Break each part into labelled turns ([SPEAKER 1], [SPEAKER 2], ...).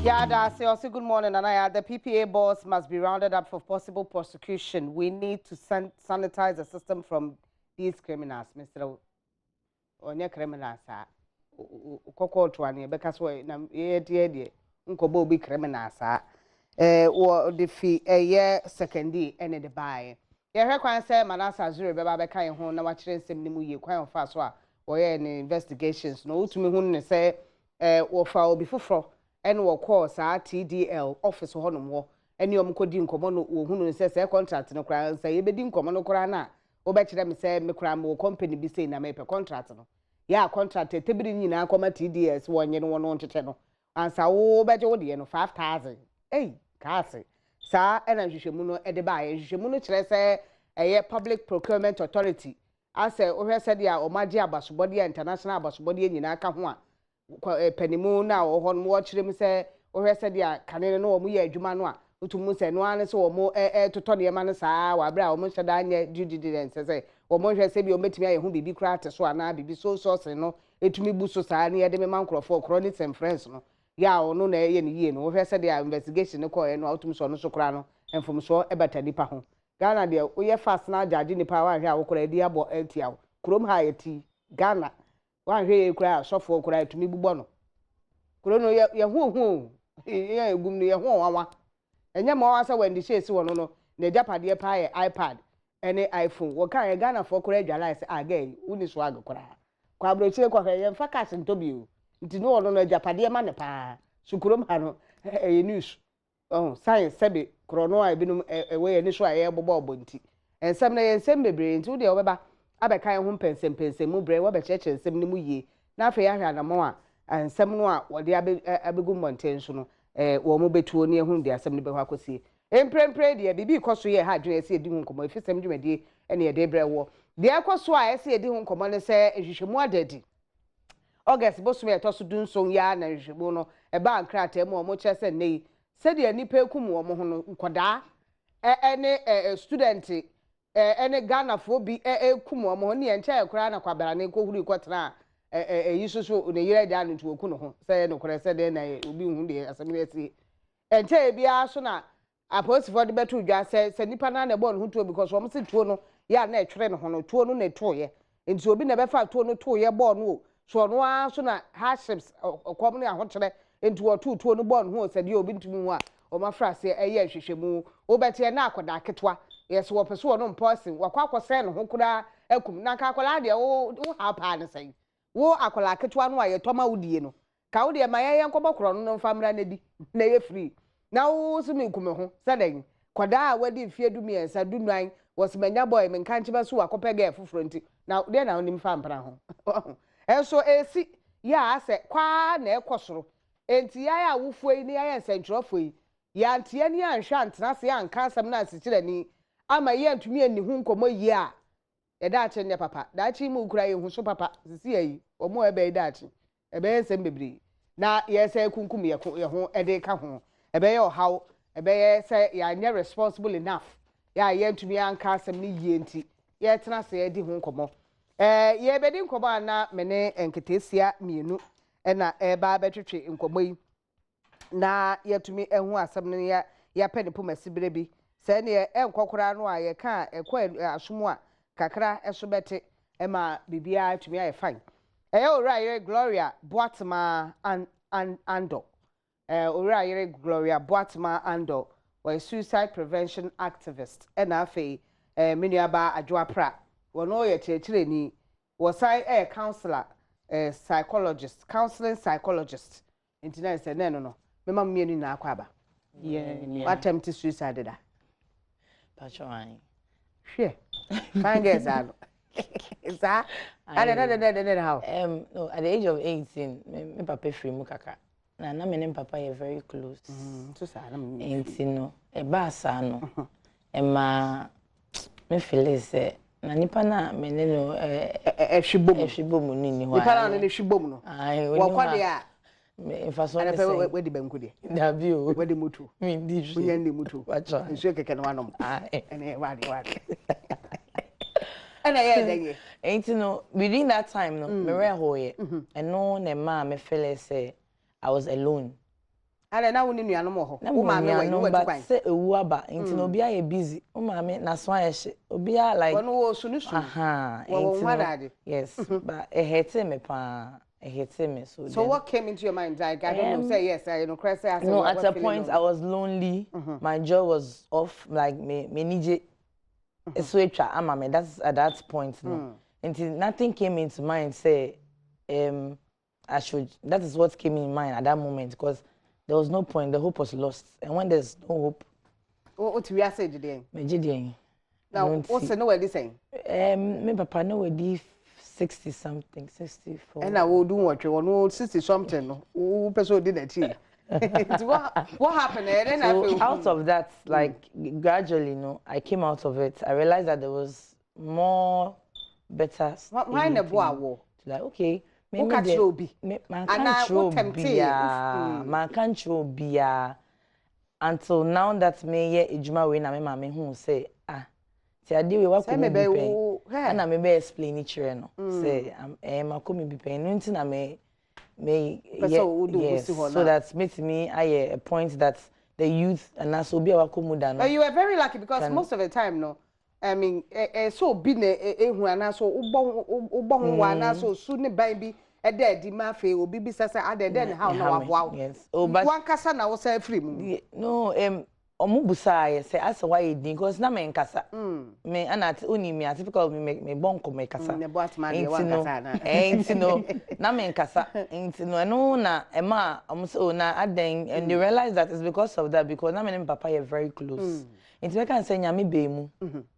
[SPEAKER 1] Yeah, that's also good morning, and the PPA boss must be rounded up for possible prosecution. We need to sanitize the system from these criminals, Mr. Onye criminals are koko tuani because we na ye nkobo bi criminals or the fee a year second day and the buy. Yeah, her kwan say Manasa Zuri beba be kan ho na wa kire nsem ni mu ye kwan fa so a wo ye investigations no utumi hu ne say wo fa obi foforo and wo call sa TDL office ho no mo ene om kodi nkomo no wo hu no say contract no kra say ye bedi nkomo no kra na wo be kire me say me kra mo company bi say na me pe contract no ya contract tebiri nyina akoma TDS wo nye no wono ntete no ansa wo be je wo de no 5000 kasi sa ena hwehwemu no ede ba ye hwehwemu no kire se eye public procurement authority ase ohwe se dia o magye abasobode international abasobode nyina aka ho a panimu na wo ho no wo kire mu se ohwe se dia kanene no wo mu ye adwuma no a utumu se no ane se wo mu toto ne ma no saa wa bra wo mu hyeda anya due diligence se wo mu hwe se bi o metimi aye ho bibi kra te so ana bibi so no etumi bu so saa ne ye de me mankrofo chronic and friends no ya ono na eye ne yie no wo hwe se dia investigation ne ko ye no autum so no so kra no enfom so ebata nipa ho Ghana de oye fast na judge nipa wa hwe a wo kra di abo etia krom ha yeti Ghana wa hwe ye kra sofo kra etumi bubo no kro no ye hu ye egum no ye hu wawa enye ma wa sa wendi shesi wono no na japade pa ye iPad ene iPhone wo kan ye Ghana for kra adwalise again uni so agkra kwa abrochire kwa hwe ye mfa cash ntobi o nti no wono no japade ma ne pa sukurom ha no news science sebe krono a binum ewe ni so aye bobo obonti ensem na ye ensem bebre nti wo de obeba abekan ho pensem mu bre wo be cheche ensem ni mu yie na afa ya hwa na mo a ensem no a wo de abegu monten so no wo mo betuo ne ehun de asem ne be hwa akosie emprempre de bibi ikoso ye ha dwen ese edi hu nkomo efisem dwumade ene ye de bre wo de akoso a ese edi hu nkomo ne se ehwehwemu adadi August bosu me etoso dunson ya na ehwehwemu no eba ankrata mu o mo chese nei sede nipa ekumu omo ho no nkoda ene student ene Ghana fo bi ekumu omo ho ne ye ncha ekura na kwabara ne kohuru ikotena yisusu ne yire da no tuoku no ho se no kore se de na obi hu de asem esi encha bia so na aposifo de betu dwa se nipa na na bo no ho tuo because omo se tuo no ya na etwere no ho no tuo no na toye enti obi na befa tuo no toye bo no so no a so na hardships okom no ahokyere enti wo tuo no bon ho se de obi ntumi hu a o ma frase eye hwehwemu wo bete na akoda ketwa yes wo pese wo no person wakwa akose no ho kura akum na ka akola de wo ha pa ne sai wo akola ketwa no aye toma wudie no ka wo de ma ye nkobo kro no famra na di na ye free na wo so me kume ho sadan koda a wadi fie du mi ensa du nwan wo se manya boy me kan chiba so akopɛ ga fufuro nti na de na onim fa mpra ho enso esi ya ase kwa na ekosoro enti ya wufuo ni ya nsentwerofo yi ya ntie ni anhwa antena se ya nka asem na asikyire ni ama ye ntumi ani hu nkomo yi a eda ache ne papa da achi mu kura ye hu so papa sisi yi omo ebe eda achi ebe nsem bebre na ye se kunkum ye ho ede ka ho ebe ye ohaw ebe ye se ya nye responsible enough ya ye ntumi anka asem ni yie nti ye tena se edi hu nkomo ye bedi nkomo na mene enketesia mienu ena eba betwetwe nkomo yi na yetumi ehu asem no ya pene pomasibre bi se ne enkokora no a ye ka ekwa asomo a kakra eso bete ema bibia tumi aye fine ora yere Gloria Boatma Ando ora yere Gloria Boatma Ando was suicide prevention activist ena afi menuaba adwoapra wono ye chechire ni wosai counselor psychologist counseling psychologist internet say no mema mienu na akwaba attempt suicide da
[SPEAKER 2] Pachoan
[SPEAKER 1] hwe fangers alo is that how
[SPEAKER 2] no at the age of 18 me papa free mu kaka na me papa is very close
[SPEAKER 1] so sa na
[SPEAKER 2] enti no e ba sa no e ma me feel say na nipa na me ne no ehwibom ni ho
[SPEAKER 1] nipa na ne hwibom no wo kwade a
[SPEAKER 2] me faso ne
[SPEAKER 1] say we di banku de
[SPEAKER 2] da bi o
[SPEAKER 1] we di mutu
[SPEAKER 2] me di ju
[SPEAKER 1] we ndi mutu
[SPEAKER 2] pacho
[SPEAKER 1] nso keke no wanom ene wadi ana ye dege
[SPEAKER 2] enti no within that time no me re hoye eno na ma me feel say I was alone
[SPEAKER 1] Ala na woni nuano mo ho.
[SPEAKER 2] O ma me no but say ewu aba nti no obi aye busy. O ma me na so aye hye. Obi a like
[SPEAKER 1] Wono wo sunu sunu.
[SPEAKER 2] Aha. Yes, but it hurted me pa. It hurted me so
[SPEAKER 1] what came into your mind? Like I don't know. Say yes, I know. Crazy.
[SPEAKER 2] No, at a point I was lonely. My jaw was off. Like me nije. Eswecha ama me. That's at that point. No, until nothing came into mind. Say, I should. That is what came in mind at that moment because there was no point. The hope was lost. And when there's no hope,
[SPEAKER 1] what we are saying today?
[SPEAKER 2] Me jideng.
[SPEAKER 1] Now, what's the no way this saying?
[SPEAKER 2] Me papa no way 60 something, 64.
[SPEAKER 1] And I will do what you want. 60 something. Who person did that? What happened? Then
[SPEAKER 2] so out of that, like gradually, I came out of it. I realized that there was more better.
[SPEAKER 1] Why the boy?
[SPEAKER 2] Like okay,
[SPEAKER 1] maybe man can't
[SPEAKER 2] be until now that me ejuma we na me mama who say ti ade we wa ko me be pen na me be explain it chere no say ma ko me be pen no nti na me yes, so that makes me a point that the youth and also be our comuda.
[SPEAKER 1] But you were very lucky because most of the time, no, I mean, so been a so ubong wana so soon baby a dead di mafe or bibi sasa other than how no wow.
[SPEAKER 2] Yes, oh, but
[SPEAKER 1] one casa na was free.
[SPEAKER 2] No, omubusa say as why because na me nkasa me anat uni me typical me bonko me kasa
[SPEAKER 1] ne boat ma de wan kasa na
[SPEAKER 2] no na me nkasa no no na ema so na aden and they realize that it's because of that because na me and papa are very close into we can say nyame be mu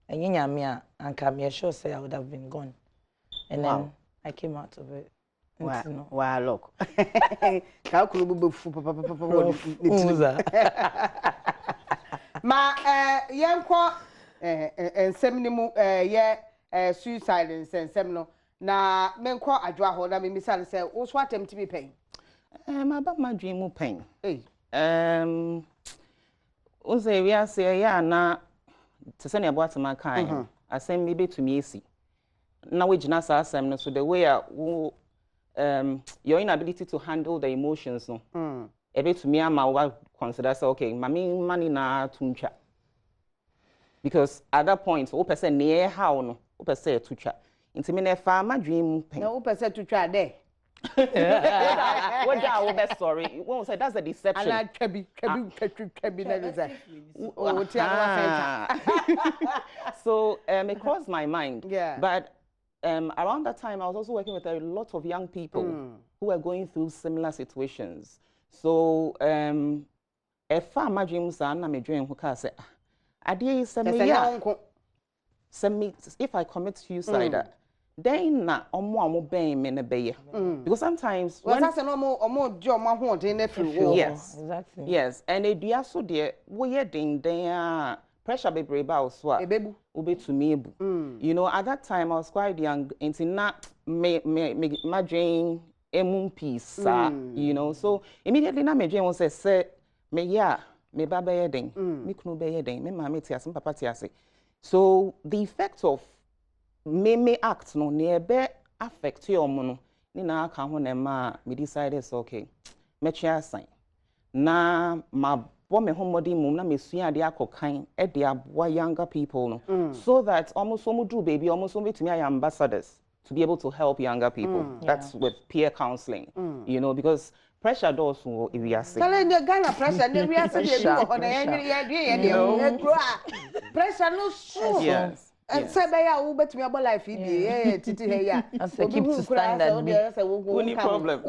[SPEAKER 2] enye nyame a anka me sure say I would have been gone and then I came out of it.
[SPEAKER 1] Wow, look. Ka kunu bu fu papa ma yenko ensem ni mu suicide ensem no na menko adwa ho na me misale say wo so attempt bi pen
[SPEAKER 3] ma ba ma dwen mu pen o say we ase ya na te se ne abo atema kan asem bi betumi esi na we gina sa asem no so the way your inability to handle the emotions no ebetumi ama wa consider say okay mami money na tuncha because at that point o person near how no o person tutwa intimi na fa ma dream pen
[SPEAKER 1] na o person tutwa there
[SPEAKER 3] what that we be sorry won't say that's the deception
[SPEAKER 1] ala twabi na reason o ti
[SPEAKER 3] so it crossed my mind
[SPEAKER 1] yeah.
[SPEAKER 3] But around that time I was also working with a lot of young people who were going through similar situations. So if I imagine na me dream who can say if I commit suicide then na omo ben me na beye because sometimes
[SPEAKER 1] when I say omo do omo ho den na free
[SPEAKER 3] yes
[SPEAKER 2] exactly
[SPEAKER 3] yes and edua so de wo ye den pressure be brave out so obe to me you know at that time I was quite young into not me my dream peace you know so immediately na me dream was say me ya me baba ye den me kunu be ye den me mama ti ase papa ti ase so the effect of me act no ne be affect your no ni na aka ho na ma me decided so okay me chia sign na ma bo me homodi mum na me sua ade akokan e de aboa younger people no so that almost do baby almost betumi ay ambassadors to be able to help younger people that's with peer counseling you know because pressure does so if we are saying
[SPEAKER 1] tell you Ghana pressure ne we are say dey do on pressure no so
[SPEAKER 3] yes
[SPEAKER 1] and say be ya wo betumi abo life bi titi he ya
[SPEAKER 2] keep to standard
[SPEAKER 3] any problem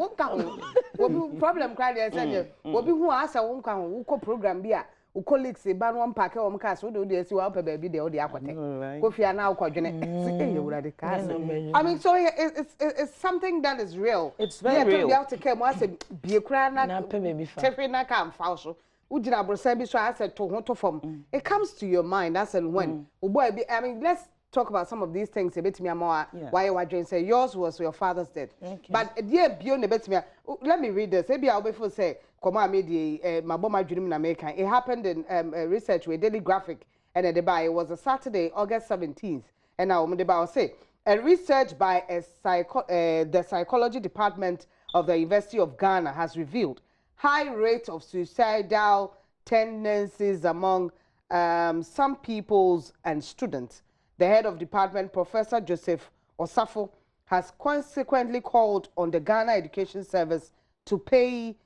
[SPEAKER 1] obi problem cry dey say obi hu asa wo nka ho wo program bi a wo colleagues ba no pack e wo cast wo dey see wa pa ba bi dey wo dey akote kofi ana wo kwadwene say you would cast I mean so it's something that is real
[SPEAKER 3] it's very real
[SPEAKER 1] you have to come say bie kra na
[SPEAKER 2] pa baby fa
[SPEAKER 1] tefe na kam fa so ujira abrosa bi so asset to ho to form it comes to your mind that's when boy I mean let's talk about some of these things a bit me more why you were say yours was your father's death but dear bio ne bit me let me read this maybe I'll be for say come on me my bomb dream in America it happened in research with Daily Graphic and at the by it was a Saturday August 17th and now the by say a research by the psychology department of the University of Ghana has revealed high rate of suicidal tendencies among some pupils and students. The head of department, Professor Joseph Osafo, has consequently called on the Ghana Education Service to pay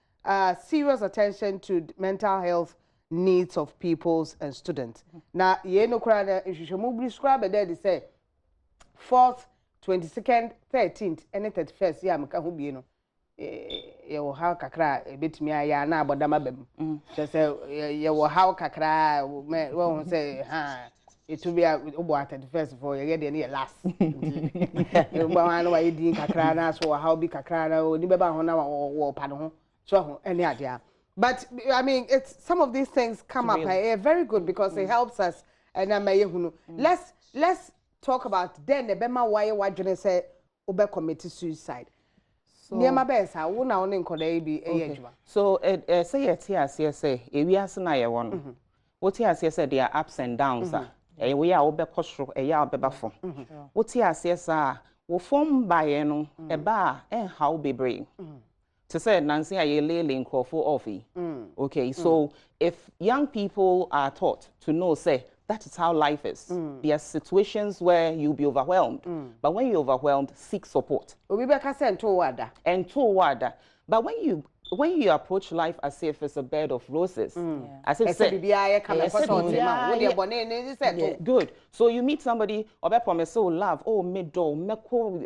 [SPEAKER 1] serious attention to mental health needs of pupils and students. Now, you know, they say 4th, 22nd, 13th, and 31st, yeah, you know. You how kakra a bit me ya na abodama bem just say you how kakra we won say it will be obo at the first for you get the last you ba wan why din kakra na so how be kakra na oni be ba ho na wo pa ho so any idea. But I mean, it's some of these things come up very good because it helps us and let's talk about then the bema why wadwene say obe commit suicide. So
[SPEAKER 3] say it here, say, we are say, one. What here, say, there are ups and downs. We are over costro, a yard before. What here, say, will form by a bar and how be brave. To say, Nancy, I lay in Crawford offie. Okay, so if young people are taught to know, say, that is how life is. There are situations where you'll be overwhelmed. But when you're overwhelmed, seek support. And toward. But when you approach life as if it's a bed of roses, as if good. So you meet somebody, or promise, oh love, oh middle, I'll go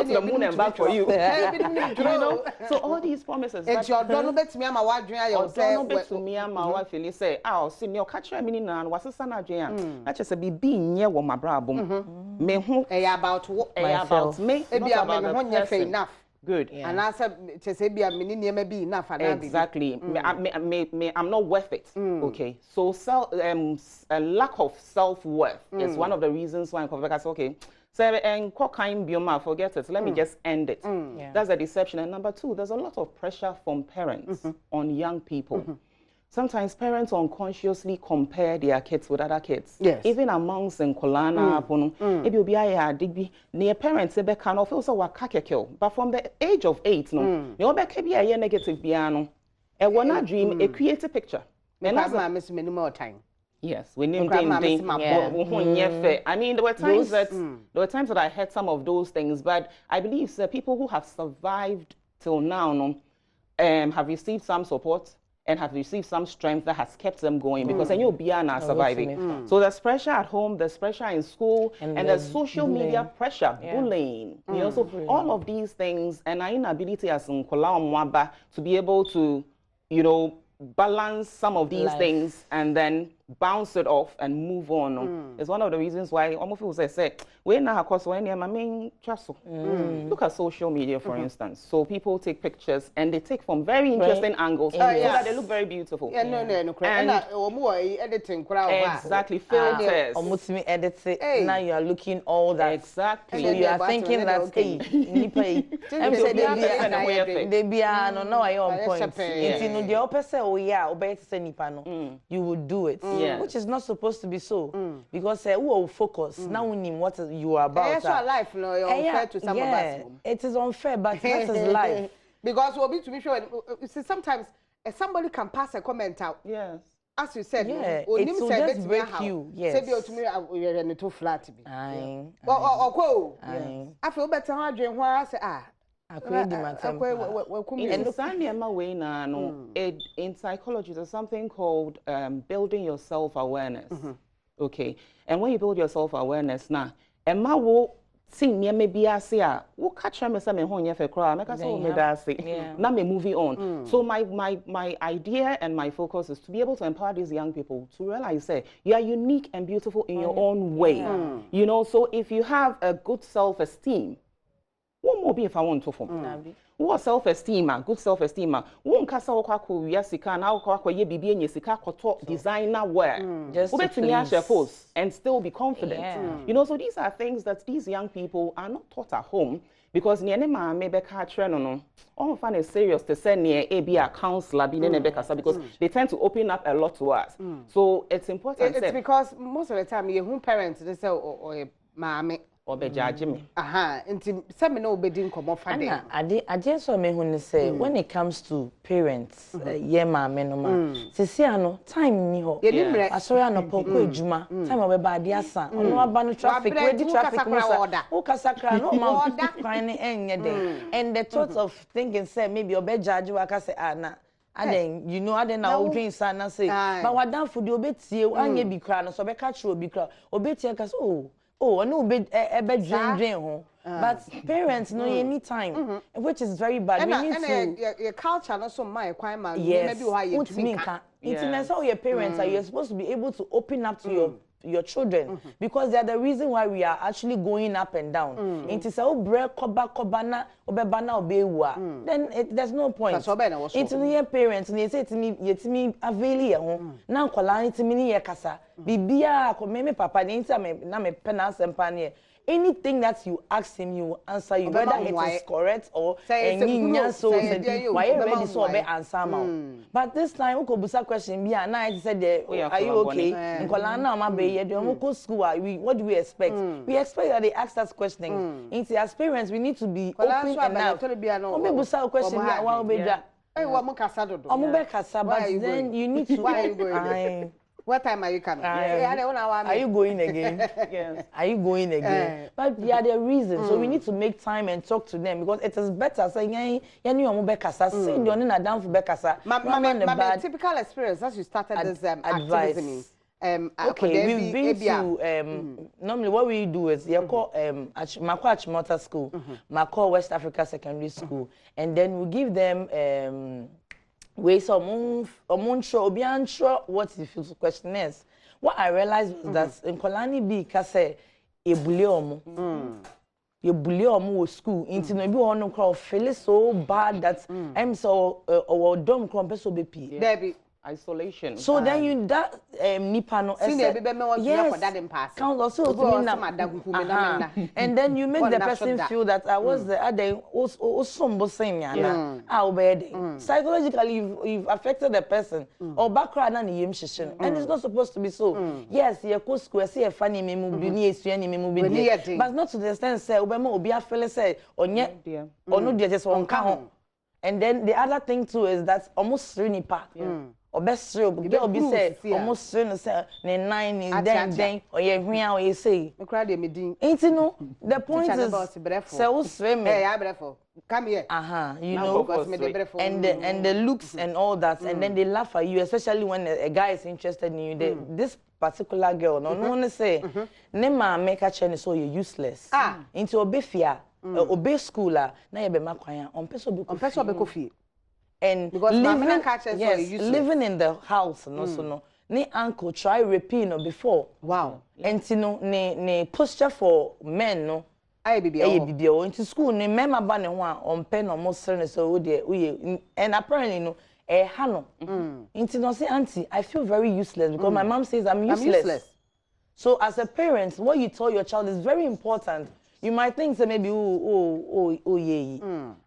[SPEAKER 3] to the moon and back for you. You know? So all these promises.
[SPEAKER 1] It's your don't bet me, my wife,
[SPEAKER 3] don't bet to me, my wife, and say, I'll see your catcher a minute and what's a son of Jan. I just be being near what my brabum. Me who about what about me, enough. Good.
[SPEAKER 1] Yeah. And I said, to say, be a minimum may be enough.
[SPEAKER 3] Exactly. I'm not worth it. Okay. So, a lack of self-worth is one of the reasons why I'm okay. So, and kind bioma, forget it. Let me just end it. That's a deception. And number two, there's a lot of pressure from parents on young people. Sometimes parents unconsciously compare their kids with other kids.
[SPEAKER 1] Yes.
[SPEAKER 3] Even amongst in Kolana, if you be a digby, near parents, they can also work kakekil. But from the age of 8, no, you be a negative piano. A one dream, a create a picture.
[SPEAKER 1] And that's why I miss many more time.
[SPEAKER 3] Yes, we need I mean, there were times that I heard some of those things, but I believe people who have survived till now, have received some support. And have received some strength that has kept them going because then you'll be now surviving. So there's pressure at home, there's pressure in school, and there's social media pressure, bullying. You know, so all of these things, and our inability as Nkola Mwaba to be able to, you know, balance some of these things and then bounce it off and move on. It's one of the reasons why almost people say, when I course when I mean look at social media for instance. So people take pictures and they take from very interesting angles so that they look very beautiful.
[SPEAKER 1] And editing
[SPEAKER 3] exactly filters.
[SPEAKER 2] Almost me edit it. Now you are looking all that
[SPEAKER 3] exactly.
[SPEAKER 2] So you are thinking that they be no I on point. You would do it. Which is not supposed to be so because who will focus now what you are about.
[SPEAKER 1] It's your life, no, you're unfair to some of us.
[SPEAKER 2] It is unfair, but that is life.
[SPEAKER 1] Because we'll be to be sure. You see, sometimes somebody can pass a comment out.
[SPEAKER 3] Yes.
[SPEAKER 1] As you said,
[SPEAKER 2] it will just break you. Yes.
[SPEAKER 1] Say to me, we're in a too flat to be.
[SPEAKER 2] I
[SPEAKER 1] feel better. I dream where I say
[SPEAKER 3] in psychology, there's something called building your self-awareness. Okay, and when you build your self-awareness now, and my will see me maybe I say, "What catch me some honey for cry?" Make us all me that say. Now me moving on. So my idea and my focus is to be able to empower these young people to realize that you are unique and beautiful in your own way. You know, so if you have a good self-esteem. What more be if I want to form? What self-esteem, good self-esteem, won't cast our quaco, yasika, now quaco, ye be in yasika, designer wear. Just to me as your post and still be confident. You know, so these are things that these young people are not taught at home because near ma maybe catch no. All fun is serious to send near a counselor because they tend to open up a lot to us. So it's important.
[SPEAKER 1] It's because most of the time, your home parents they say, or mommy.
[SPEAKER 3] obejaje me.
[SPEAKER 1] Aha, nti se me na obedi nkomo fa dem.
[SPEAKER 2] Ade so me hu ne say when it comes to parents, ye ma me no ma. Sisi ano time ni ho. Asori anopọ ko ejuma, time obeba ade asa. Ono aba no traffic, ready traffic musa. O kasakra no ma kwan ne enye den. And the thought of thinking say maybe obejaje waka say na aden you know aden na odwin sana say but wadan for the obetie anye bi kra no so be ka kire obi kra obetie ka so no be ebe dream ho but parents no any time which is very bad. We need to
[SPEAKER 1] your culture no so my kwan ma
[SPEAKER 2] maybe why you ka it's so your parents are you supposed to be able to open up to your children because they are the reason why we are actually going up and down. Into say break koba na obeba na obewu then there's no point. Into your parents they say to me yetimi avail ye ho na nkola ntimi ni ye kasa bibia ko me papa ni nti na me pena sempa ne anything that you ask him, you answer you. Whether it is correct or any so why you ready so be answer ma. But this time we could busa question be and I said are you okay? Nkola na ma be here dey go school what do we expect? We expect that they ask us questions. As parents we need to be open enough. We busa question be wa obedra.
[SPEAKER 1] Hey, wa mo kasa dodo.
[SPEAKER 2] Omo be kasa but then you need to
[SPEAKER 1] why are you going? What time are you coming?
[SPEAKER 2] Are you going again? Yes. Are you going again? But yeah, there are reasons. So we need to make time and talk to them because it is better saying, "Yeah, you are bekasa." Say, "You are not down for bekasa."
[SPEAKER 1] My typical experience as you started this activism.
[SPEAKER 2] Okay, we've been to normally what we do is you call Makwa Motor School, Makwa West Africa Secondary School, and then we give them we so obi answer what if you questionnaires. What I realized was that in Kolani B kase ebule omo. You bully omo school into no be one crowd feel so bad that I'm so or dom crump so be
[SPEAKER 1] Debbie
[SPEAKER 3] isolation.
[SPEAKER 2] So then you that nipa no count also and then you make the person feel that I was the other psychologically you've affected the person or background and it's not supposed to be so. Yes, you go school see a funny but not to the extent say obema obi afele say onye or no just one count. And then the other thing too is that almost nipa or best be say almost say nine is then or ye hwia or ye say ain't no the point is so swim
[SPEAKER 1] come here
[SPEAKER 2] you know and the looks and all that and then they laugh at you especially when a guy is interested in you this particular girl no one say ne ma make a chene so you useless into obefia obey schooler na ye be makwan on person be
[SPEAKER 1] kofi
[SPEAKER 2] and
[SPEAKER 1] because
[SPEAKER 2] living in the house no so no ni uncle try repeat no before and no ne posture for men no
[SPEAKER 1] aye bibia
[SPEAKER 2] into school ni mema ba ne ho a on pen no mo sere so we and apparently no ha no into no say auntie I feel very useless because my mom says I'm useless. So as a parent what you tell your child is very important. You might think say maybe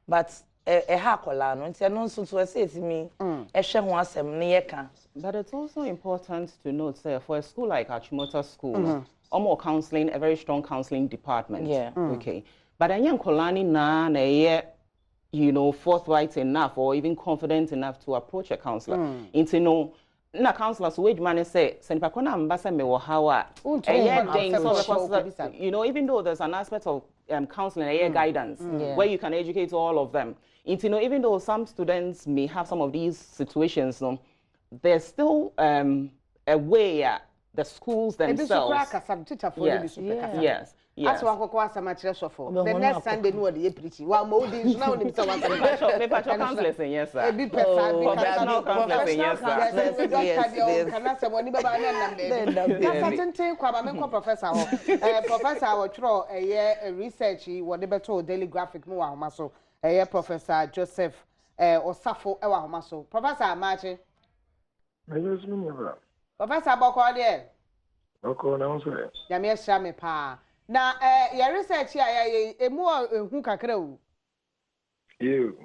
[SPEAKER 2] but ha kola no nti no so to say to me hwe ho asem ne yeka.
[SPEAKER 3] But it's also important to note say for a school like Achimota School more counseling, a very strong counseling department. Okay, but anya kolani na you know forthright enough or even confident enough to approach a counselor into no na counselors wage man say senipa kona mbasa me wo hawa you know even though there's an aspect of counseling guidance where you can educate all of them into know even though some students may have some of these situations there's still a way the schools themselves yes
[SPEAKER 1] as one ko asama kire sofo the next Sunday no dey preach wa mo di na oni bisa wa
[SPEAKER 3] me patcho counseling yes sir
[SPEAKER 1] be professional
[SPEAKER 3] counseling yes sir
[SPEAKER 1] kana se woni baba na nam dey ka tenten kwa ba me ko professor ho professor wo tro research wo de beto daily graphic mu wa homa so professor Joseph Osafo wa homa so professor Amache professor Boko there
[SPEAKER 4] Boko na so
[SPEAKER 1] ya me sha me pa na your research here emu ehun kakra o
[SPEAKER 4] you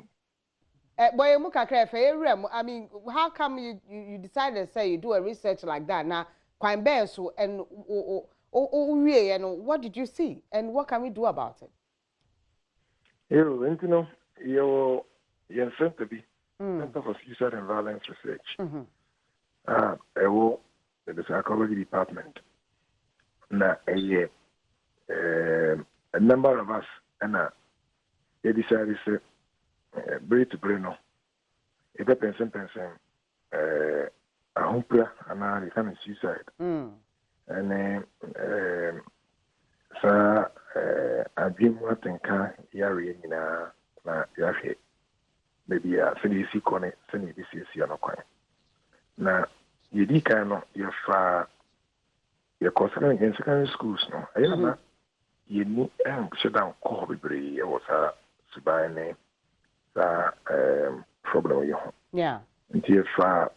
[SPEAKER 1] boy emu kakra fe ewrem I mean how come you decided to say you do a research like that now kwan bear so and What did you see, and what can we do about it?
[SPEAKER 4] Your center be Center for Suicide and Violence Research. The psychology department. Now, a number of us and they decided to break to brain. If a person, a humpra and I can suicide. And I dream what and can yari in a yahe. Maybe a fancy corner, sending this is your no coin. Now, you decano your far your concern in secondary schools. No, I don't know. You need to shut down Corby or Sabine, problem with you.
[SPEAKER 1] Yeah.
[SPEAKER 4] Until far,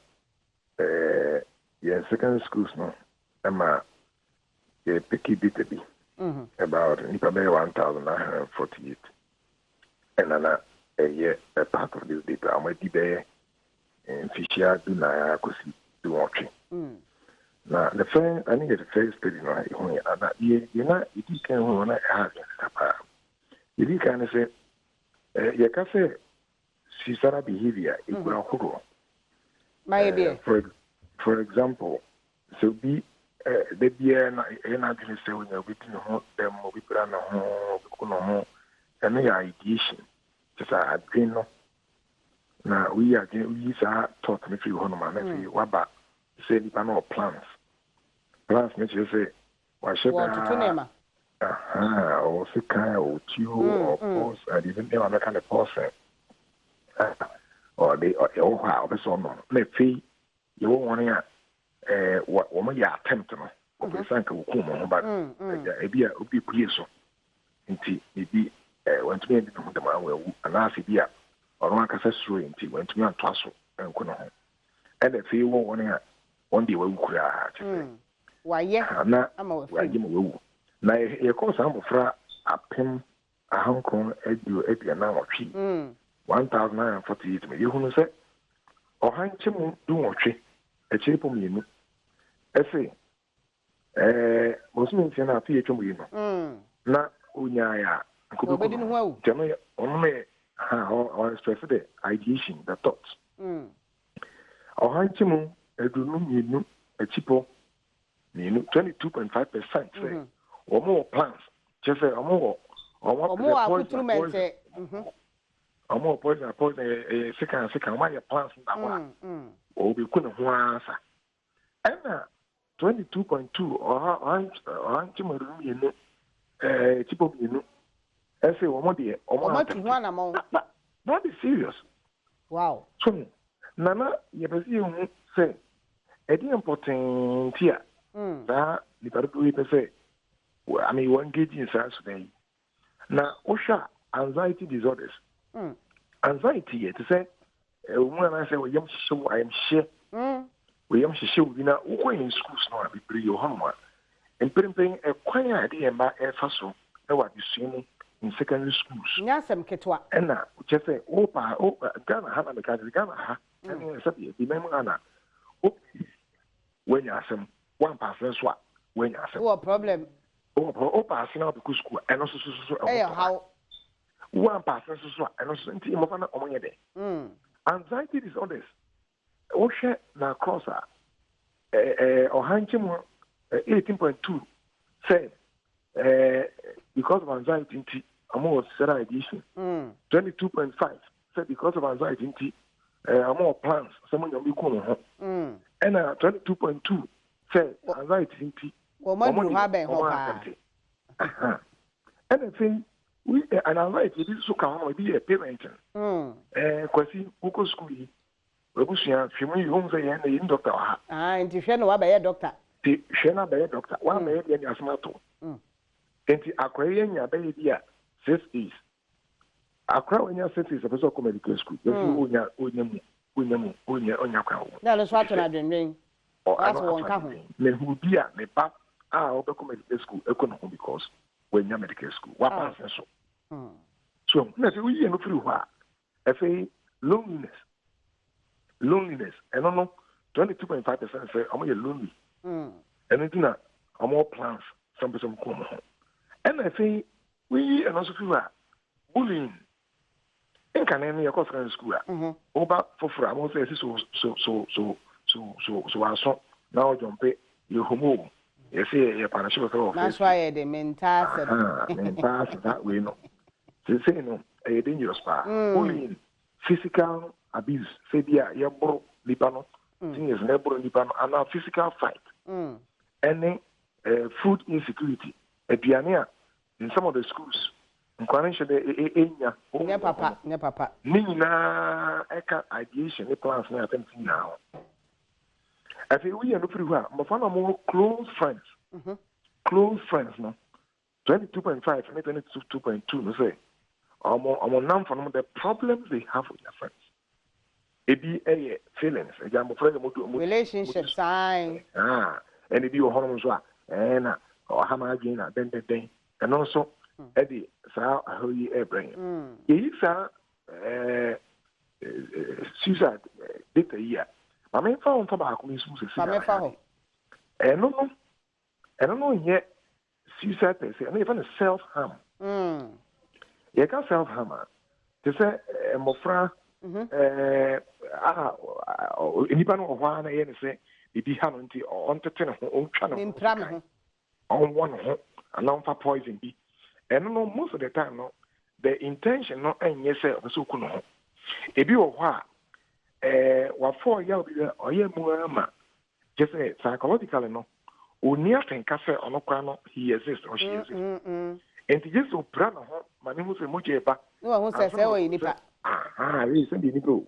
[SPEAKER 4] your secondary schools. No, Emma, a picky bit about 1,948. And another a year, a part of this data, I might be there and Fisher do not do watching. Now, the first, I think the first study, you can want to have you can say, you can say, suicidal behavior is for example, so be the beer and I didn't say when you're waiting home, them will be put on home, and the ideation. Just a dream. Now, we are taught me to home, what about say the panel plans. Plans make you say, why should I? Or sick or chew or pause, and even though I'm not kind of person. Or they or how the son. Let's see, you want what woman you attempt to know. Okay, thank you, but it be pleased. Indeed, maybe when to be the man will, and I see the or one can say, when to be on Tasso and Kuno. And if you want one day we could
[SPEAKER 1] why, yeah, I'm
[SPEAKER 4] a now, your course, I'm a pin, a Hong Kong, edu, now or tree 1,948. You who say, or hang chim do or tree, a cheap on you. I say, most means in our theatre, you know. Not Unyaya, could be only or stress the ideation, the thoughts. Or hang chim, a do a cheapo, 22.5%. Say, or more plants, just or more, or more poison, or more poison, second, why your plants in that one, or we couldn't answer. And 22.2 or Antimaru, Tipo, I say, one dear, or one among that is serious.
[SPEAKER 1] Wow.
[SPEAKER 4] So, Nana, you say, a dear important here. That the say, well, I mean, one gauge in South Sudan. Now, OSHA, anxiety disorders. Anxiety, to say, when I say, well, I am sure. We am sure we now in schools now, be pretty homework. And putting a quiet idea about a fossil, what you see in secondary schools.
[SPEAKER 1] Yasam Ketwa.
[SPEAKER 4] And now, just say, Ghana, Hana, the Ghana, and the Memorana. When you are some 1% swap, when you are some
[SPEAKER 1] problem.
[SPEAKER 4] Passing out because school and also
[SPEAKER 1] how
[SPEAKER 4] 1% swap and also in team of an day. Anxiety disorders. Osha na crosser or hanchim 18.2 said because of anxiety, I'm more set edition. 22.5 said because of anxiety, I'm more plans. Someone you'll be cool. And 22.2 said anxiety. And I think we and anxiety this so can be a parenting. Kwasi uko school. Rebusia, Fimi, whom they are in doctor.
[SPEAKER 1] And if you know about a doctor,
[SPEAKER 4] the Shena by a doctor, one may be a smarto. And the Aquarian, your baby, 6 is. Accra when your sense is a physical medical school.
[SPEAKER 1] That is what I've been doing. That's one coming.
[SPEAKER 4] Then who be at the pap, medical school, economic because when you're medical school, what passes so. So, let's see, we are not through what. I say loneliness, and no 22.5% say I'm lonely. And it's not I'm all plans some person come home. And I say, we and also feel bullying. In Ghanaian, of course, in school. Over for I won't say so I saw now jump you homo. You see, you're punishable.
[SPEAKER 1] That's why the mental
[SPEAKER 4] that way, no. They say, no, a dangerous part. Bullying, physical abuse, say, yeah, you're broke, Lipano, thing is never Lipano, and now physical fight. And then food insecurity. A piano in some of the schools.
[SPEAKER 1] Ne papa.
[SPEAKER 4] Nina, eka ideation, the plans now attempting now. I think we are looking for more close friends. Close friends, no. 22.5 and 22.2, no say. I'm on from the problems they have with their friends. It be a feelings.
[SPEAKER 1] Relationship sign.
[SPEAKER 4] And it be your hormones, and or hamagina, then, and also. Eddie, so how you bring? It's suicide did a year. I mean, found tobacco means I don't know yet. Suicide, they say, and even self harm. You can self harm. They say, Mofra, anyone or one, and say, if you have on the 10 on channel on one home, and non for poison be. And no, most of the time, no, the intention, no, and yes, sir, so cool. If you are what 4 years or year more, just say psychologically, no, only can cafe on a crano, he exists or she exists. And just so proud of her, my name was a mojeba.
[SPEAKER 1] No one says, oh, you nipa.
[SPEAKER 4] Listen, you go.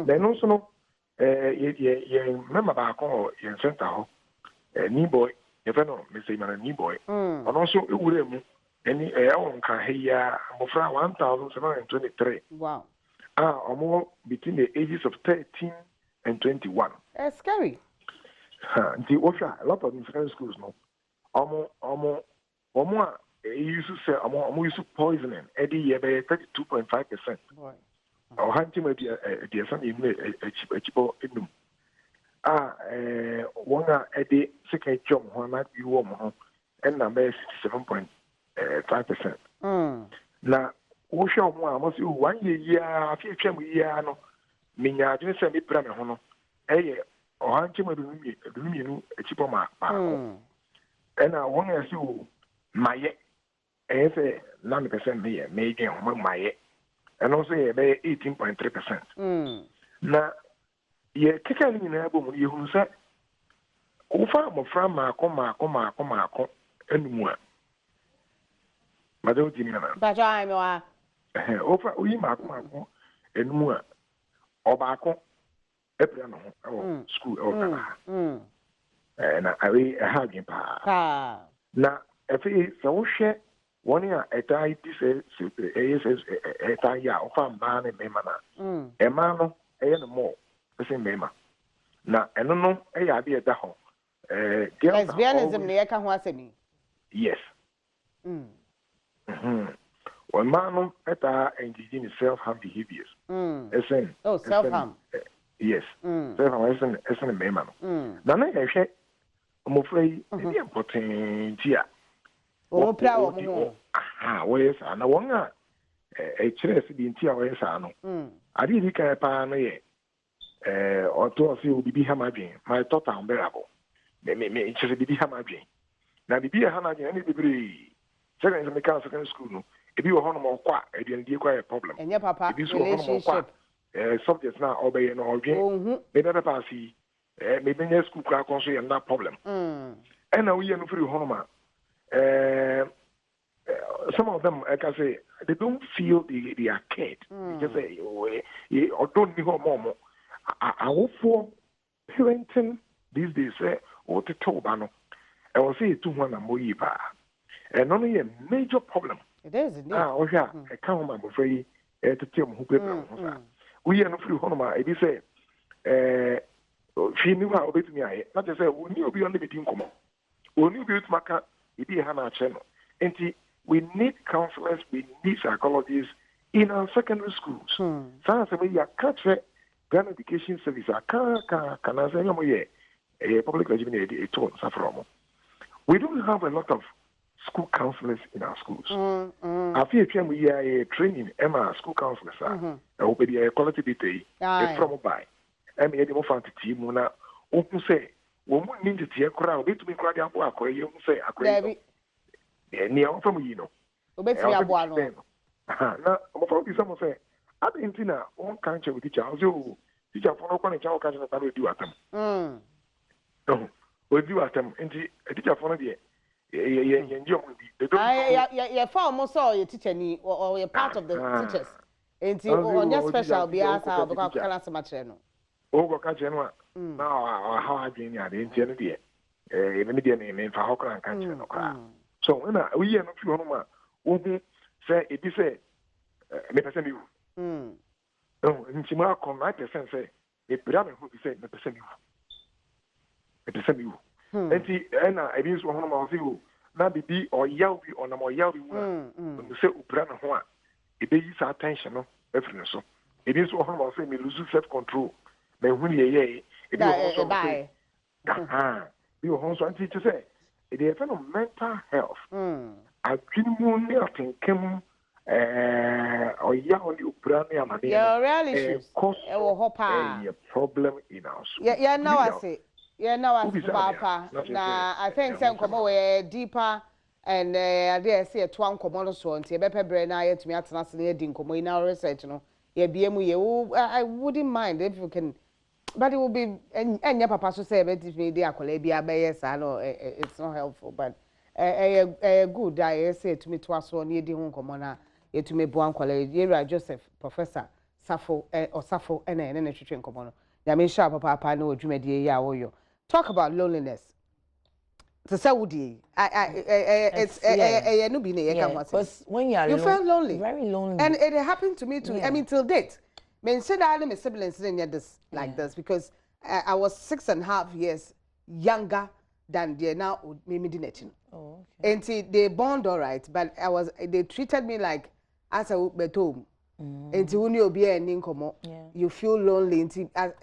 [SPEAKER 4] Then also, no, remember back on your center, knee boy, if I know, Miss Simon, knee boy, and also it would. Any air here, Mofra 1,723.
[SPEAKER 1] Wow.
[SPEAKER 4] Almost between the ages of 13 and 21.
[SPEAKER 1] That's scary.
[SPEAKER 4] The Osha, a lot of different schools, no. Almost, used to say, almost poisoning, Eddie, yeah, 32.5%. Or hunting may be a dear son in a cheaper in them. One Eddie, second job, one night you warm, and number 67.5%. Now, we shall almost 1 year, a few years, no. Minya just send me prana hono. Or I'm doing a cheaper mark. And I want to see my 9% here, making my and also 18.3%. Now, ye kicking in a boom, you who said, "Oh, farm from Marco, and more." Madame Jimena.
[SPEAKER 1] But I'm
[SPEAKER 4] Over we Marco and more. Obacco, Epiano, or school, or and I have him. Now, if he so share 1 year a tie, this is a tie of farm ban and Memana. A man, a more, the same Mema. Now, I don't know, a idea that home.
[SPEAKER 1] Lesbianism, near can was me.
[SPEAKER 4] Yes. One man at our engaging in self-harm behaviors.
[SPEAKER 1] Oh, self-harm.
[SPEAKER 4] Yes. Self-harm is a man. Now, I say, I'm afraid it's important here.
[SPEAKER 1] Oh, proud.
[SPEAKER 4] Where's and I want a chess in Tia Sano. I didn't care pan or to a few be hamaging, my thought unbearable. They may just be hamaging. Now, the beer hamaging any degree. Second is a second school. If you are home or quack, I didn't quite a problem.
[SPEAKER 1] And your papa,
[SPEAKER 4] if you relationship. Subjects now obey and all game. Maybe not pass. Maybe your school crack on and that problem. And now we are not free home. Some of them, like I say, they don't feel they are cared. They just say, or don't know more. I hope for parenting these days, or to Tobano. I will say 200 more. And only a major problem.
[SPEAKER 1] It is, indeed.
[SPEAKER 4] I can't remember free to tell who people. We are not free home. I say, she knew how to me. Not to say, we knew beyond the meeting. We knew beauty maker, it be a Hannah channel. And we need counselors, we need psychologists in our secondary schools. So I say, I can't say Ghana Education Service. I can't say, a public education, a tone, Safromo. We don't have a lot of school counselors in our schools. I feel we are training school counselors. Be a quality data from by. I mean, the fancy team now. Open say, woman need to take a crowd. It to be crowded up. You say, I agree. Near from you know. Now, I'm from someone say, I didn't know one country with teacher. Teacher for no one child can't do at them. No, we do at them. And the teacher for the
[SPEAKER 1] yeah, for almost all your teacher or you're part of the teachers. And on your special be asked how because class much no.
[SPEAKER 4] Oh, catch now how I been at the internet. Immediate name for how can I so when we are not few home, say it is a percent you. No, in Chima, 9% say a brother who be said, you. And I mean, one of you, now be or yell on a more yell, when you say Ubrana Hoa, it is attention, no, everything so. It is one of them, lose self control. Then when you it is also by. You also teacher say, it is a mental health. I couldn't think or young Ubrania,
[SPEAKER 1] yeah, really,
[SPEAKER 4] cause a problem in our school.
[SPEAKER 1] Yeah, now I say. Yeah, now I see Papa. Now I think some come away deeper and I dare say a twang common so until Beppe Brenna to me at last year didn't come in our research. No, yeah, BMU, I wouldn't mind if you can, but it will be and your papa so say, but if me, dear Colabia, yes, I know it's not helpful, but a good I say to me twice so near the home commoner, yet to me, Buan College, Joseph, Professor Sappho or Sappho, and a nutrition commoner. Yamin Sharp, Papa, no, Jumedi, ya or you. Talk about loneliness. To say woody, it's a nubine.
[SPEAKER 2] Because when you
[SPEAKER 1] felt lonely,
[SPEAKER 2] very lonely,
[SPEAKER 1] and it happened to me too. I mean, till date, men said I had my siblings in this like this because I was 6.5 years younger than they now maybe didn't.
[SPEAKER 2] Oh, okay.
[SPEAKER 1] And they bond all right, but they treated me like as a betom. Until when you be an income, you feel lonely.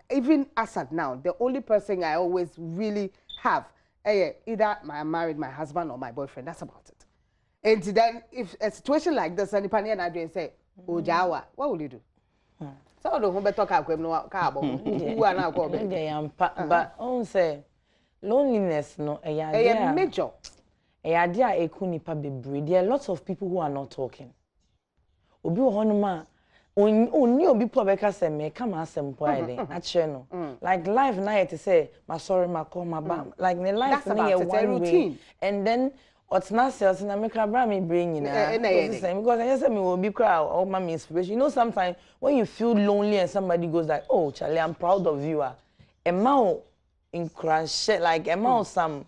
[SPEAKER 1] Even as at now, the only person I always really have, either I'm married, my husband, or my boyfriend. That's about it. And then, if a situation like this, and if I do say, "Oh, Jawa," what will you do? So the home better talk with no cabo. Who are now called?
[SPEAKER 2] But on say loneliness, no, a
[SPEAKER 1] major.
[SPEAKER 2] A idea a kunipa be there are lots of people who are not talking. Obi honoma oni obi po be ka se me kama asem po ide a che no like life na yet say ma sorry ma call ma bam like the life na ye one routine and then what's not sales na me ka bra me bring na because I just say me will be cry or my inspiration. You know, sometimes when you feel lonely and somebody goes like, oh Charlie, I'm proud of you, amount in crash like amount some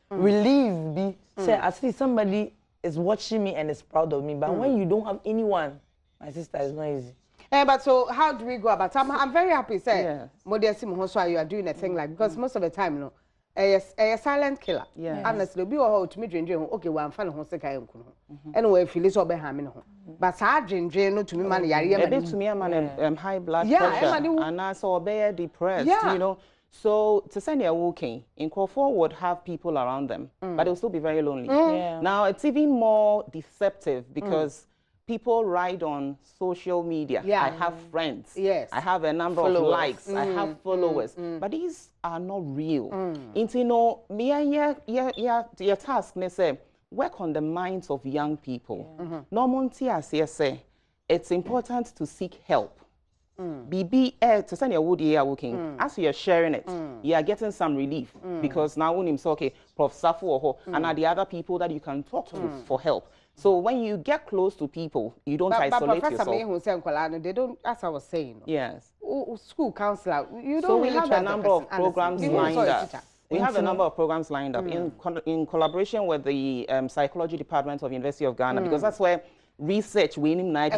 [SPEAKER 2] relief be say at least somebody is watching me and is proud of me. But when you don't have anyone, my sister, it's not easy.
[SPEAKER 1] But so how do we go about it? I'm very happy, sir. Modesty, you are doing a thing like because most of the time, no, a silent killer. Yeah. Honestly, be all to me drinking. Okay, well, I'm fine. Anyway, if you listen to me, but I drink no to me money.
[SPEAKER 3] A bit to me, I'm high blood pressure, and I saw bear depressed. You know. So to send you walking in Crawford would have people around them, but they'll still be very lonely. Yeah. Now it's even more deceptive because people write on social media. Yeah. I have friends. Yes. I have a number of likes. I have followers. But these are not real. Into no me your task ne say work on the minds of young people. Normonti as say it's important to seek help. BB to send your wood here working as you're sharing it, you are getting some relief because now when himself okay, Prof. Safu or and are the other people that you can talk to for help. So when you get close to people, you don't isolate yourself.
[SPEAKER 1] They don't, as I was saying.
[SPEAKER 3] Yes.
[SPEAKER 1] School counselor, you don't.
[SPEAKER 3] So we have a number of programs lined up. We have a number of programs lined up in collaboration with the psychology department of University of Ghana because that's where research winning so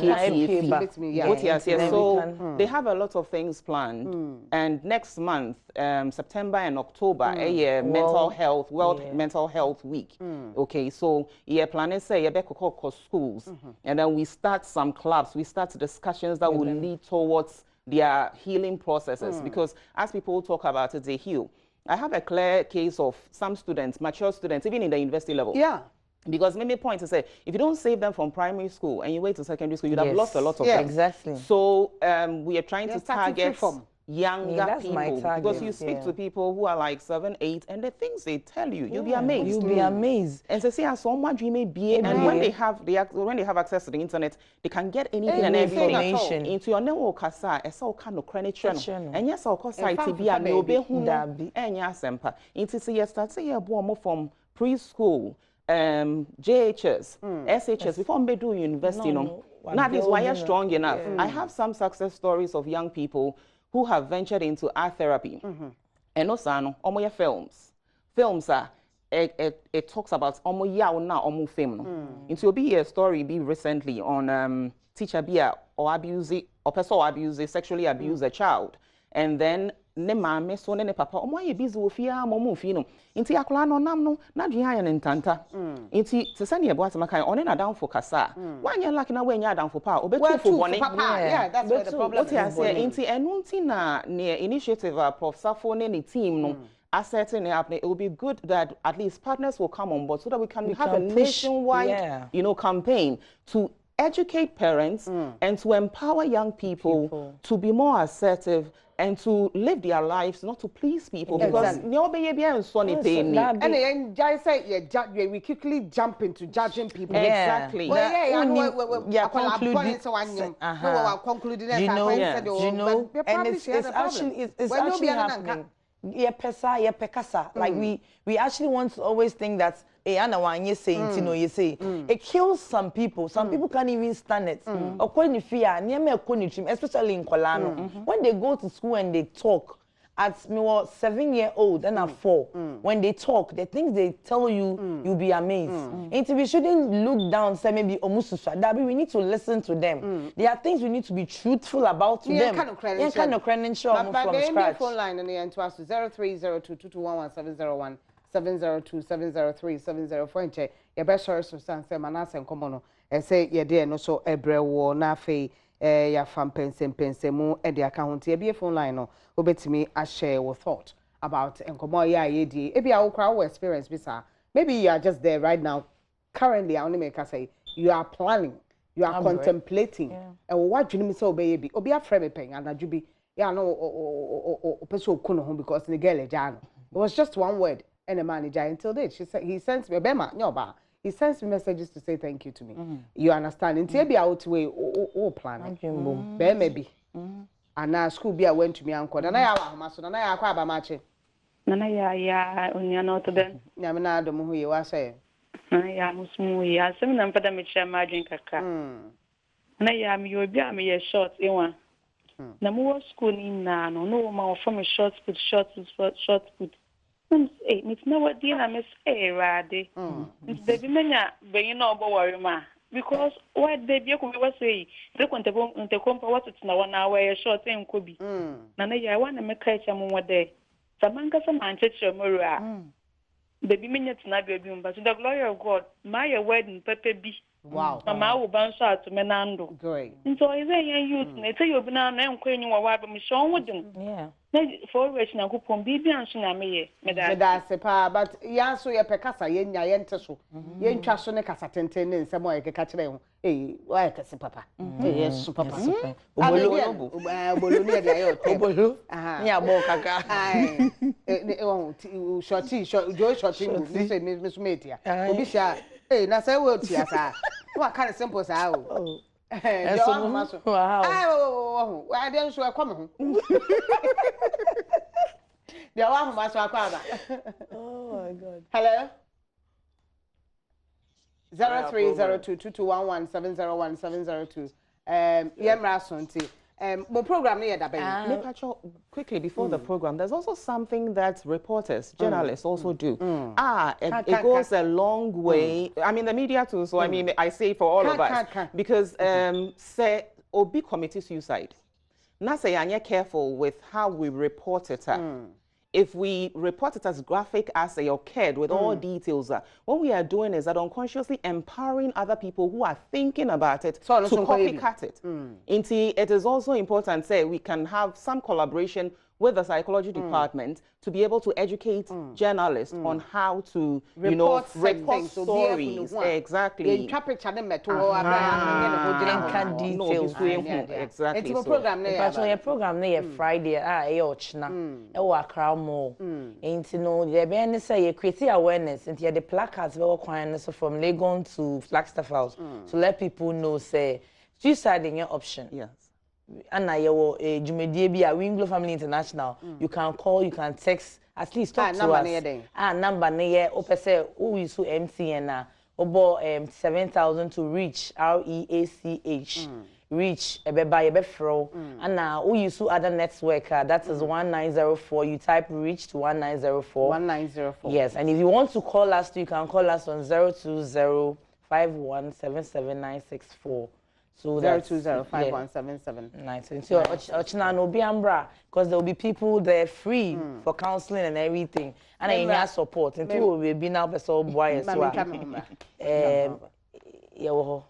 [SPEAKER 3] they have a lot of things planned and next month September and October a World Mental Health Week. Okay, so planning say schools and then we start some clubs, we start discussions that will lead towards their healing processes because as people talk about it, they heal. I have a clear case of some students, mature students, even in the university level.
[SPEAKER 1] Yeah.
[SPEAKER 3] Because maybe point to say, if you don't save them from primary school and you wait to secondary school, you'd have lost a lot of them.
[SPEAKER 2] Exactly.
[SPEAKER 3] So we are trying to target younger people. Because you speak to people who are like 7, 8, and the things they tell you, you'll be amazed.
[SPEAKER 2] You'll be amazed.
[SPEAKER 3] And so see how so much you may be, and when they have access to the internet, they can get anything and everything into your network. It's all kind of credit channel. And yes, of course, IT be a no be and yes, sempa. Into say yes, start say from preschool. JHS, SHS, before we do university, Now this why you're strong enough. I have some success stories of young people who have ventured into art therapy. And also, omo films. Films are it talks about omo ya na omo film. Into be a story be recently on teacher be or abuse or person abuse sexually abuse a child, and then ne maame so ne papa omo ye busy ofia momo fi no nti akola no nam no na dwen aye ne ntanta nti te se ne ebo atema kan one na down for kasa wanye lucky na wanya down for pa obetu for bone
[SPEAKER 1] yeah, that's where the problem is.
[SPEAKER 3] Nti enu nti na ne initiative Prof Safo ne team no asserting it will be good that at least partners will come on board so that we can have a nationwide campaign to educate parents and to empower young people to be more assertive and to live their lives, not to please people. Because we quickly jump into judging people.
[SPEAKER 2] Exactly.
[SPEAKER 3] You
[SPEAKER 2] know, and it's actually happening. Like we actually want to always think that it kills some people. Some people can't even stand it. Especially in Kolano. When they go to school and they talk, at me 7-year-old and a 4, when they talk, the things they tell you, you'll be amazed. And we shouldn't look down, say maybe we need to listen to them. There are things we need to be truthful about to them.
[SPEAKER 1] Kind of
[SPEAKER 2] from scratch.
[SPEAKER 1] Phone line and the answer to 03022211701701. 702-703-704. Your best source of San Manas and Comono, and say, ye dear no so ebre war na fe ya fam pensemu and the account here be a phone line no obet me a share with thought about and come on ye ebi a crowd experience bisa. Maybe you are just there right now. Currently, I only make us say you are planning, you are contemplating, and what you mean so baby obi a frame paying and ajubi ya no person kuno home because the girl ejano. It was just one word. And the manager until date. He sends me he sends me messages to say thank you to me. You understand? Until be out way plan. Maybe. And now school be I went to me uncle. And I have and I acquire match.
[SPEAKER 5] Nana ya onyana to ben.
[SPEAKER 1] Nyamina Adom who you are saying.
[SPEAKER 5] Nana ya musmu ya sem na mpada me chia margin kaka. Na ya mi obi am ye short enwa. Na mo school ni na no ma from short put. It's not what Dina miss a radi. Baby mania bringing over worry ma. Because what baby could be say, look on the compa what it's now 1 hour a short thing could be. Nana, I want to make a more day. Samanga some Manchester Mura. Baby minutes not be but to the glory of God, my wedding Pepe B.
[SPEAKER 1] Wow.
[SPEAKER 5] Mama will bounce out to Menando.
[SPEAKER 1] Great.
[SPEAKER 5] And so is a youth, they tell you banana and queen you are wiping me shown with them.
[SPEAKER 2] Yeah.
[SPEAKER 5] For which now could be and Shiname,
[SPEAKER 1] that's a pa, but ya so ya pecasa, yen yenteso, yen trasone casatente, and some way catch them. Eh, why, papa? Yes, super papa. Bolunia, yeah, Bocaca. Shorty, Joy Shorty, Miss Metia. Bisha, eh, Nasa word, yes, what kind of simple sound? Oh, I didn't show a common. The one who oh my God. Hello? 03022211701702. Yemrasonti. But program near that baby.
[SPEAKER 3] Quickly before the program, there's also something that reporters, journalists also do. It goes a long way. I mean, the media too. So I mean, I say for all of us because say obi committee suicide. Now say you're careful with how we report it. If we report it as graphic as a occurred with all details, what we are doing is that unconsciously empowering other people who are thinking about it to copycat it. It is also important, say, we can have some collaboration with the psychology department to be able to educate journalists on how to, report stories. Exactly.
[SPEAKER 2] Exactly.
[SPEAKER 1] So program
[SPEAKER 2] Friday. Accra Mall. Ain't the say create awareness and the placards from Legon to Flagstaff House to let people know say suicide in your option.
[SPEAKER 3] Yes.
[SPEAKER 2] And I will Jumedie be a Winglo Family International. You can call, you can text, at least talk to us. Number near opese who is so MTN obo 7,000 to reach REACH. Reach ebe fro and now who use other network that is 1904. You type reach to 1904.
[SPEAKER 1] 1904.
[SPEAKER 2] Yes, and if you want to call us, you can call us on 020-5177-964. So
[SPEAKER 1] 020-5177-964.
[SPEAKER 2] So Ochina no be ambra because there will be people there free for counseling and everything, and I need support. And two will be now person boy as well.
[SPEAKER 1] Yo,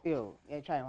[SPEAKER 1] try